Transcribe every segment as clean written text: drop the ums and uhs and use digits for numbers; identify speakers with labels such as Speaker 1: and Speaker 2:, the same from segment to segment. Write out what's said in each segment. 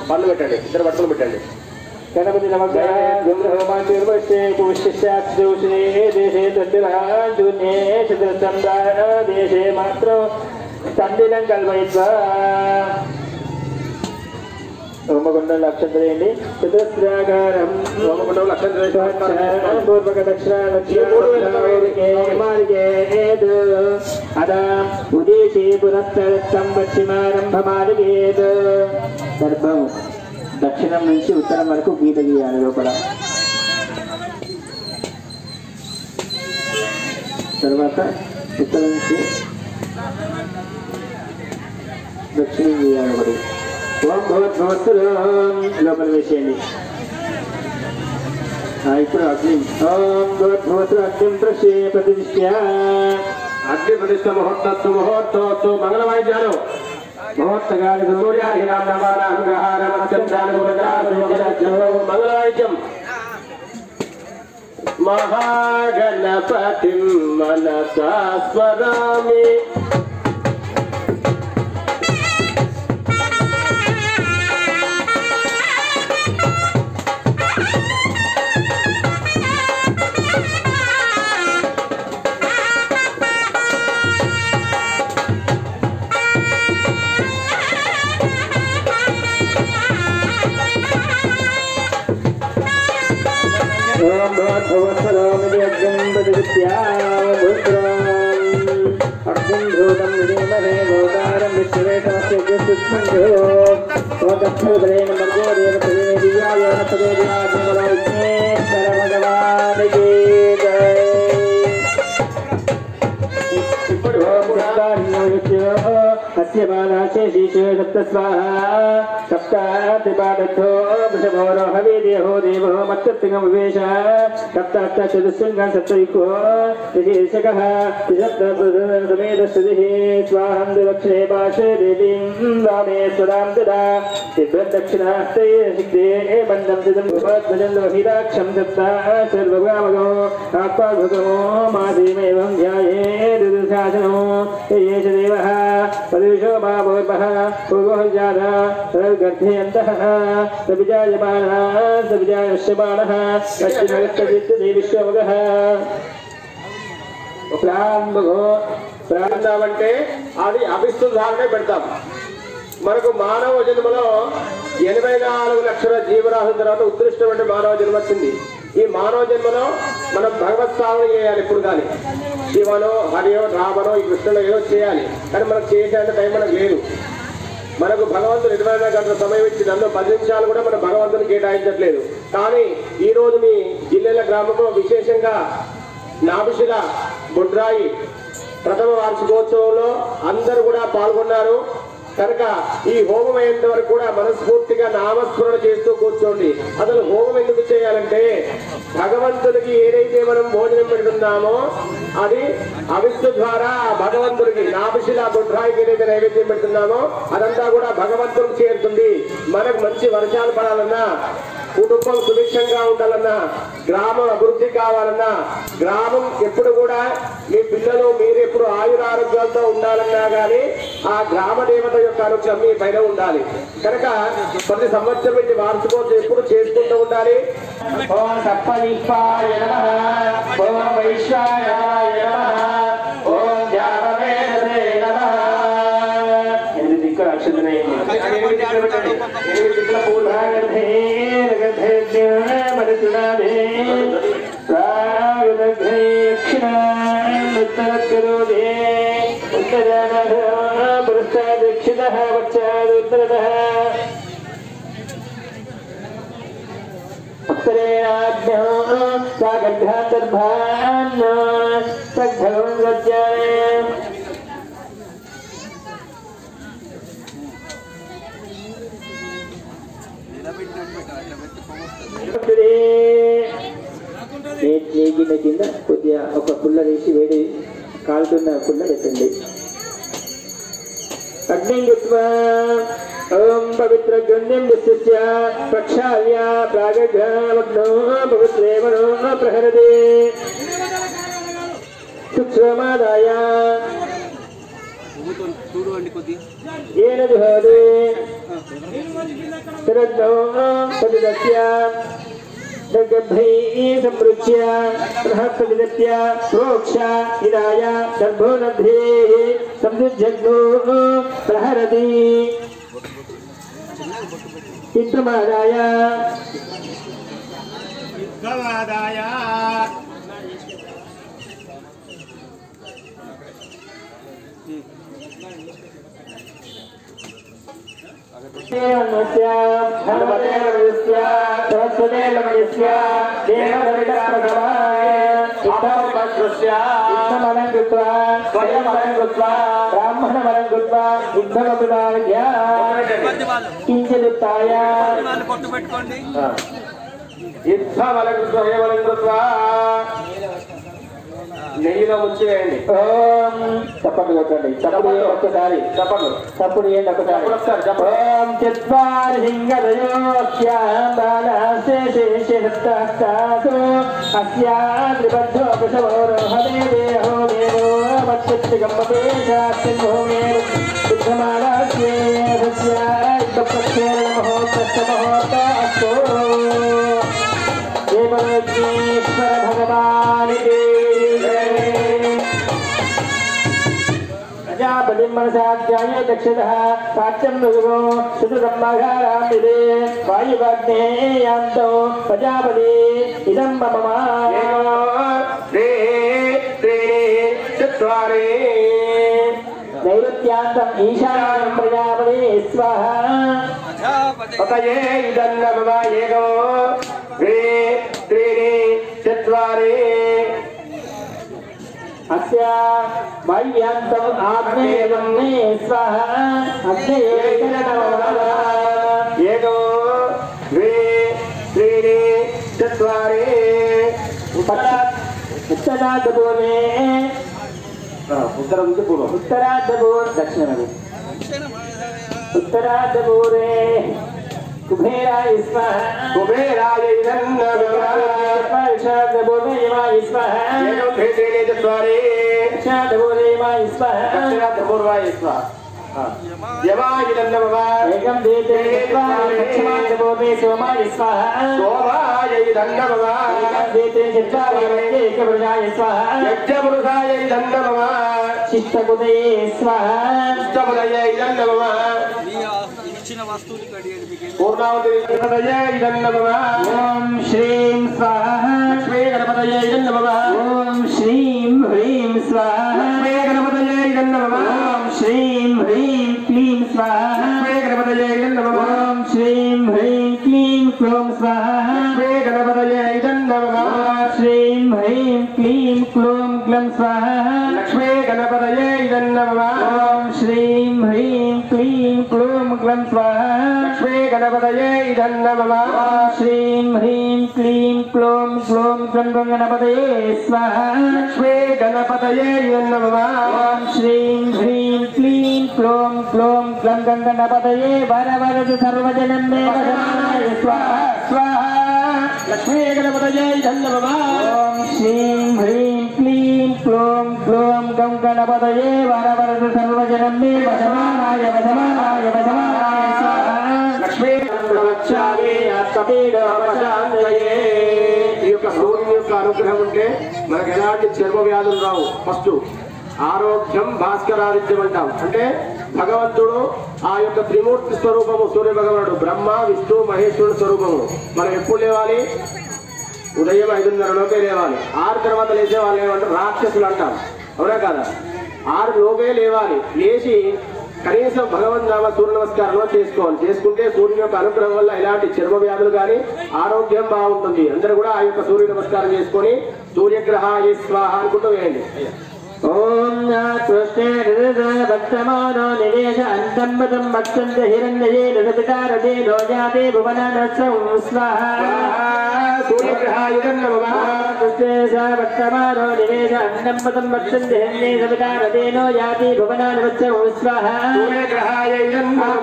Speaker 1: పళ్ళు పెట్టండి, ఇద్దరు బట్టలు పెట్టండి.
Speaker 2: గణపతి నమస్కారం దేశే తద్దిరాజునే చతురచంద్రాయణ దేశే మాత్రం తండ్రిలం కల్పయిత్వా హోమగుండం లక్షంతరేయండి. చతుస్రాకారం
Speaker 1: హోమగుండం లక్షంతరేయండి.
Speaker 2: పూర్వక దక్షిణ అదా ఉదేశే పురస్కరస్థం పశ్చిమారంభమాలిగేత్. గర్భం దక్షిణం నుంచి ఉత్తరం వరకు గీత గీయాలి లోపల. తర్వాత ఉత్తరం నుంచి దక్షిణం గీయాలి ఒకటి. ఓం భగవద్భవత్తులు లోపల వేసేయండి. ఇప్పుడు అగ్ని. ఓం భగవద్భవత్తులు అగ్నిం ప్రశ్నే ప్రతిష్ఠ.
Speaker 1: అగ్ని ప్రతిష్ఠ ముహూర్తస్సు ముహూర్తోత్తు మంగళ వాయిద్యాలు మంగళవాయిద్యం. మహాగణపతి మనసా స్మరామి సప్తాదిపాఠో వృషభోరో హవేదేహో దేవో మత్తృంగమవేశ సప్తాష్ట చతుస్సంగం సప్తైకో త్రిశేషకః త్రిసప్తసమేతస్తుతిః స్వాహం దక్షిణే పార్శ్వే దేవీం వామే స్వదాం దదా దక్షిణాస్తే శక్తే బంధం సిద్ధం భగవద్భజం లోహితాక్షం సప్తా సర్వగామగో ఆత్మాద్భుతమో మాధీమేవం ధ్యాయేదుశాసనో ఏష దేవః పరుషో భావోర్వః పూర్వోజాత గర్భయంతః సవిజాయమానః సవిజాయశ్యమానః పశ్చిమగచ్చదిత్యతే విశ్వమగః. ప్రారంభమంటే అది అభిస్తుధారణే పెడతాం. మనకు మానవ జన్మలో 84 లక్షల జీవరాశుల తర్వాత ఉత్కృష్టమైన మానవ జన్మ వచ్చింది. ఈ మానవ జన్మలో మనం భగవత్ సాధన చేయాలి. ఇప్పుడు కానీ శివనో హరియో రామనో ఈ కృష్ణలో ఏదో చేయాలి, కానీ మనకు చేసేంత టైం మనకు లేదు. మనకు భగవంతుడు 24 గంటల సమయం ఇచ్చి నన్ను 10 నిమిషాలు కూడా మన భగవంతుని కేటాయించట్లేదు. కానీ ఈరోజు మీ జిల్లేల గ్రామంలో విశేషంగా నాభిశిల బొడ్రాయి ప్రథమ వార్షికోత్సవంలో అందరూ కూడా పాల్గొన్నారు. కనుక ఈ హోమం అయ్యేంత వరకు కూడా మనస్ఫూర్తిగా నామస్మరణ చేస్తూ కూర్చోండి. అసలు హోమం ఎందుకు చేయాలంటే భగవంతుడికి ఏదైతే మనం భోజనం పెడుతున్నామో అది అవిష్ణు ద్వారా భగవంతుడికి నాభిశిల బొడ్రాయికి ఏదైతే నైవేద్యం పెడుతున్నామో అదంతా కూడా భగవంతుడికి చేరుతుంది. మనకు మంచి వర్షాలు పడాలన్నా, కుటుంబం సుభిక్షంగా ఉండాలన్నా, గ్రామం అభివృద్ధి కావాలన్నా, గ్రామం ఎప్పుడు కూడా మీ పిల్లలు మీరు ఎప్పుడు ఆయురారోగ్యాలతో ఉండాలన్నా కానీ ఆ గ్రామ దేవత యొక్క అనుగ్రహం మీ పైన ఉండాలి. కనుక ప్రతి సంవత్సరం ఇది వార్షికోత్సవం ఎప్పుడు చేసుకుంటూ ఉండాలి.
Speaker 2: ఓం సప్తదీపాయ నమః, ఓం వైశ్వాయ నమః, ఓం జాతవేదనే నమః. ఎనిమిది దిక్కుల అక్షంతనే దక్షిణ ఉత్తరదః ఉత్తరేణాగ్నో సాగర్భాంతర్భాన్ సగ్ధం గత్యాయ. గిన్నె కింద కొద్దిగా ఒక పుల్ల వేసి వేడి కాలుతున్న పుల్ల పెట్టండి. అగ్ని గుత్వా ఓం పవిత్ర గంధ్యం విశిష్య ప్రక్షాళ్య ప్రాగగ్నో పవిత్రేవనో ప్రహరదే. सोमादाय
Speaker 3: చూడండి కొద్దిగా
Speaker 2: येन जुहोति तदग्नौ तदिदस्य दग्धैः संवृच्य बृहत्पतिदत्य प्रोक्ष इदाय गर्भोनद्धेः संयुज्यग्नो प्रहरति चित्रमादाय
Speaker 3: గుర్తుపెట్టుకోండి
Speaker 1: నెయ్యిలో ముంచి వేయండి.
Speaker 2: చప్పట్లు కొట్టండి. చప్పుడు ఒక్కసారి చప్పట్లు చప్పుడు వేయండి ఒకసారి. ఓం చత్వారి సింగదయోస్యాశేషేషు అస్యాద్రిబద్ధో పశవోరోహదే దేహో దేవో వక్షిగంబేషాస్తిభూమే సిద్ధమానస్యేమహోత్తమహోత్తో దేవలోకేశ్వర భగవాన్ प्रजापतिं मनसाध्याय दक्षतः पाच्यं मृगो सुतब्रह्मघारामिदे वायुवाग्ने यान्तौ प्रजापति इदं मम नैऋत्यान्तम् ईशान्यं प्रजापति स्वाहा
Speaker 1: पतये इदं मम एको द्वे त्रीणि चत्वारि
Speaker 2: अस्य वायुव्यान्तम् आग्नेयं मे स्वाहा
Speaker 1: एको द्वे त्रीणि चत्वारि
Speaker 2: उत्तरार्धपूर्वे उत्तरार्धपूर्व दक्षिणमि उत्तरार्धपूर्वे कुबेराय स्वाहा
Speaker 1: कुबेराय
Speaker 2: दक्षिणार्धपूर्वे यमाय स्वाहा दक्षिणार्धपूर्वे यमाय स्वाहा
Speaker 1: दक्षिणार्धपूर्वाय स्वाहा
Speaker 2: एकं देते दक्षिणार्धपूर्वे सोमाय स्वाहा
Speaker 1: सोमाय
Speaker 2: एकं देते चत्वारि एकपुरुषाय स्वाहा
Speaker 1: यज्ञपुरुषाय
Speaker 2: शिष्टकुदये स्वाहा
Speaker 1: शिष्टकुदये
Speaker 3: ఇచ్చిన వస్తువులు కడియండి మీకు
Speaker 1: पूर्णावती
Speaker 2: ओम श्रीं स्वाहा
Speaker 1: लक्ष्मी गणपतये नमः
Speaker 2: ओम श्रीं ह्रीं स्वाहा
Speaker 1: लक्ष्मी गणपतये नमः
Speaker 2: ओम श्रीं ह्रीं क्लीं स्वाहा
Speaker 1: लक्ष्मी गणपतये नमः
Speaker 2: ओम श्रीं ह्रीं क्लीं क्लों स्वाहा
Speaker 1: लक्ष्मी गणपतये नमः
Speaker 2: ओम श्रीं ह्रीं क्लीं क्लों ग्लं स्वाहा
Speaker 1: लक्ष्मी गणपतये नमः
Speaker 2: ओम श्रीं ह्रीं क्लीं क्लों ग्लं स्वाहा
Speaker 1: लक्ष्मी गणपतये नमः
Speaker 2: ओम श्रीं ह्रीं क्लीं क्लों ग्लों ग्लं गणपतये स्वाहा
Speaker 1: लक्ष्मी गणपतये नमः
Speaker 2: ओम श्रीं ह्रीं क्लीं क्लों ग्लों ग्लं गणपतये वरवरद सर्वजनं मे वरदाय स्वाहा स्वाहा
Speaker 1: लक्ष्मी गणपतये नमः
Speaker 2: ओम श्रीं ह्रीं क्लीं क्लों ग्लों गं गणपतये वरवरद सर्वजनं मे वरदाय वरदाय वरदाय स्वाहा
Speaker 1: लक्ष्मी गणपतये आत्मपीडोपशान्तये ఈ యొక్క సూర్యుని యొక్క అనుగ్రహం ఉంటే మనకు ఎలాంటి చర్మ వ్యాధులు రావు. ఫస్ట్ ఆరోగ్యం భాస్కరాదిత్యం అంటాం. అంటే భగవంతుడు ఆ యొక్క త్రిమూర్తి స్వరూపము సూర్య భగవానుడు బ్రహ్మ విష్ణు మహేశ్వరుడు స్వరూపము. మనం ఎప్పుడు లేవాలి? ఉదయం 5:30 లేవాలి. 6 తర్వాత లేచే వాళ్ళు ఏమంటారు? రాక్షసులు అంటాం. అవునా కదా? 6 లోపే లేవాలి. లేచి కనీసం భగవన్ నామ సూర్య నమస్కారంలో చేసుకోవాలి. చేసుకుంటే సూర్యుని యొక్క అనుగ్రహం వల్ల ఎలాంటి చర్మ వ్యాధులు కానీ ఆరోగ్యం బాగుంటుంది. అందరూ కూడా ఆ యొక్క సూర్య నమస్కారం చేసుకొని సూర్యగ్రహాయ స్వాహ అనుకుంటూ వేయండి.
Speaker 2: ओम कृष्णे भक्तमानो निवेश अंतम्बतं भक्तन्त हिरण्ये रसपितारते रोजाते भुवनानस्रं स्वाहा
Speaker 1: सूर्यग्रहाय नमः
Speaker 2: वर्तमानो निवेश अन्नं पदं वक्षन्ति हन्ये सविता नदेनो याति भुवनानि वत्सवो स्वाहा
Speaker 1: सूर्यग्रहाय इदं नमः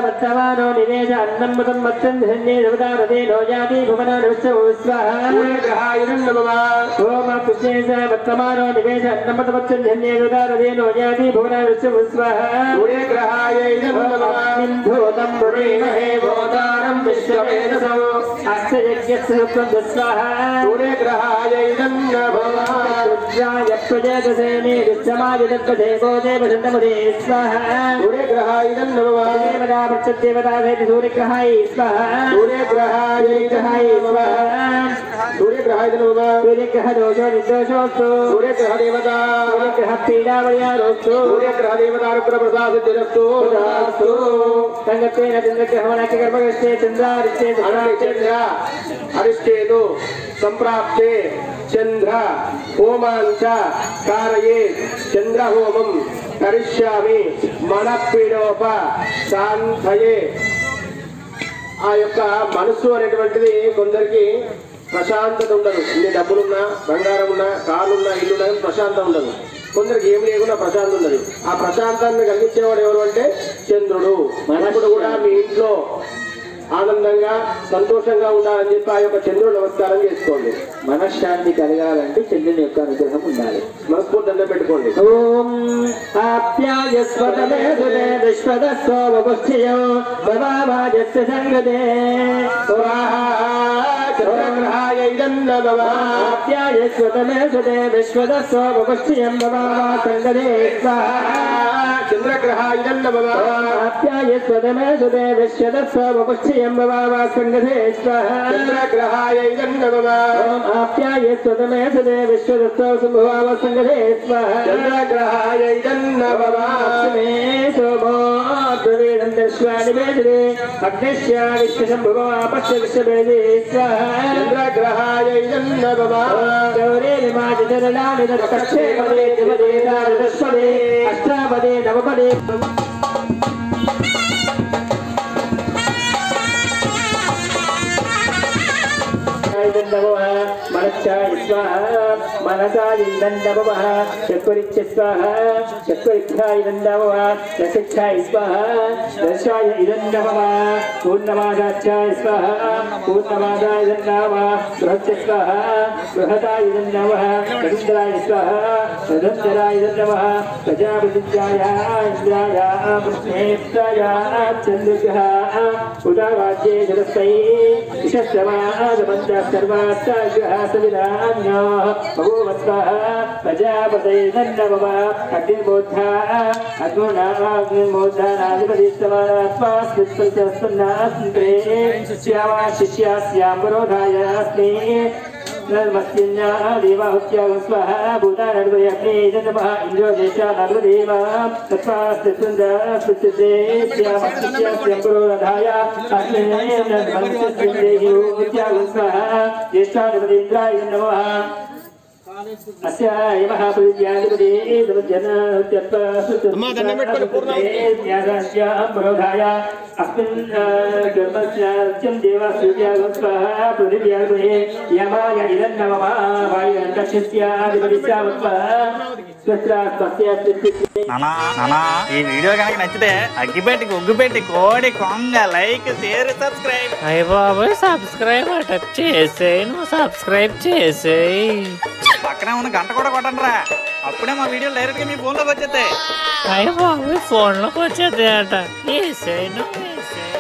Speaker 2: वर्तमानो निवेश अन्नं पदं वक्षन्ति हन्ये सविता नदेनो याति भुवनानि वत्सवो स्वाहा
Speaker 1: सूर्यग्रहाय इदं नमः
Speaker 2: ओम कृष्णेश वर्तमानो निवेश अन्नं पदं वक्षन्ति हन्ये सविता नदेनो याति भुवनानि वत्सवो स्वाहा
Speaker 1: सूर्यग्रहाय इदं नमः
Speaker 2: धूतं पुरीमहे भूतारं विश्ववेदसो अस्य यज्ञस्य सुखं स्वाहा
Speaker 1: सूर्यग्रहाय इदं नमः
Speaker 2: रुद्राय प्रजगसेने विश्वमादिदत्पदे गोदेवशन्तमुदे स्वाहा
Speaker 1: सूर्यग्रहाय इदं नमः
Speaker 2: देवता प्रत्यदेवता भेति सूर्यग्रहाय स्वाहा
Speaker 1: सूर्यग्रहाय इदं नमः सूर्यग्रहाय इदं नमः
Speaker 2: सूर्यग्रह दोषो निर्दोषोऽस्तु
Speaker 1: सूर्यग्रह देवता
Speaker 2: सूर्यग्रह पीडावल्यारोऽस्तु
Speaker 1: सूर्यग्रह देवता अनुग्रहप्रसादित्यस्तु
Speaker 2: संगतेन चन्द्रग्रहणकर्मगस्ते चन्द्रादित्ये
Speaker 1: चंद्र अरिष्टेतु संप्राप्ते चंद्र होमांच कारये चंद्र होमं करिष्यामि मनपीडोप शांतये ఆ యొక్క మనసు అనేటువంటిది కొందరికి ప్రశాంతత ఉండదు. ఇన్ని డబ్బులున్నా బంగారం ఉన్నా కార్లున్నా ఇల్లున్నా ప్రశాంతం ఉండదు. కొందరికి ఏమి లేకుండా ప్రశాంతం ఉండదు. ఆ ప్రశాంతాన్ని కలిగించేవాడు ఎవరు అంటే చంద్రుడు. మనకుడు కూడా మీ ఇంట్లో ఆనందంగా సంతోషంగా ఉండాలని చెప్పి ఆ యొక్క చంద్రుడు నమస్కారం చేసుకోండి.
Speaker 2: మనశ్శాంతి కలగాలంటే చంద్రుని యొక్క అనుగ్రహం ఉండాలి.
Speaker 1: మనస్ఫూర్తి దండం పెట్టుకోండి.
Speaker 2: ఓం ఆప్యాయస్వతమే సుదే విశ్వదస్సో వపుష్యో భవావాజస్య సంగదే
Speaker 1: స్వాహా చంద్రగ్రహాయ ఇదం నమః
Speaker 2: ఆప్యాయస్వతమే సుదే విశ్వదస్సో వపుష్యం భవావా సంగదే స్వాహా
Speaker 1: చంద్రగ్రహాయ ఇదం నమః
Speaker 2: ఆప్యాయస్వతమే సుదే విశ్వదస్సో వపుష్యం భవావా సంగదే స్వాహా
Speaker 1: చంద్రగ్రహాయ ఇదం నమః
Speaker 2: ఆప్యాయస్వతమే సుదే విశ్వదస్సో భవావా సంగదే స్వాహా
Speaker 1: చంద్రగ్రహాయ ఇదం నమః
Speaker 2: मे सोमो प्रवेदं दर्श्वानि वेदे अग्निश्य विश्वशम्भुवो आपश्य विश्ववेदे स्वाहा
Speaker 1: चंद्रग्रहाय इदं नमः
Speaker 2: गौरे विमाजितरलानि दक्षे पदे दिवदे दादशपदे अष्टापदे नवपदे मनश्चाय स्वाहा मनसाय नमः चक्वरिच्छ स्वाहा चक्वरिच्छाय नमः रसिच्छाय स्वाहा रसाय नमः पूर्णमादाचाय स्वाहा पूर्णमादाय नमः बृहस्य स्वाहा बृहदाय नमः रवीन्द्राय स्वाहा रवीन्द्राय नमः प्रजापतिज्ञाय इंद्राय कृष्णेन्द्राय चन्द्रग्रह उदावाच्ये जलस्यै विशस्रमादमन्त्र सर्वात्तग्रह सविधान्यो भगवत्वः प्रजापतये नमः अग्निर्मोद्धा अग्निर्मोद्धानाधिपतिस्तवात्मास्मित्सन्नास्त्रे श्यामा शिष्यास्यां पुरोधाय अस्मि नर्मस्यन्या देवाहुत्याग स्वाहा भूतानर्वयग्ने नमः इन्द्रो देशा नर्वदेवा तस्मास्तिन्दस्तिते श्यामस्यास्यां पुरोधाय अस्मि नर्मस्यन्देहुत्याग स्वाहा ज्येष्ठाधिपतीन्द्राय नमः अस्याय महापुरुषाधिपते पुरोधाय अस्मिन् कर्मस्यां देवास्यागं स्वाहा पृथिव्यागुहे यमाय इदं नमः वायुदक्षस्याधिपतिस्यावत्वः
Speaker 4: నానా ఈ వీడియో కనుక నచ్చితే అగ్గిపెట్టి ఉగ్గుపెట్టి కోడి కొంగ లైక్ షేర్ సబ్స్క్రైబ్
Speaker 5: అయ్య బాబోయ్ సబ్స్క్రైబ్ అట చేసేయి నువ్వు సబ్స్క్రైబ్ చేసేయి
Speaker 4: పక్కనే ఉన్న గంట కూడా కొట్టండి రా అప్పుడే మా వీడియో డైరెక్ట్ గా మీ ఫోన్ లోకి వచ్చేస్తాయి
Speaker 5: అయ్య బాబోయ్ ఫోన్లోకి వచ్చేది అట చేసేయి నువ్వు చేసేయి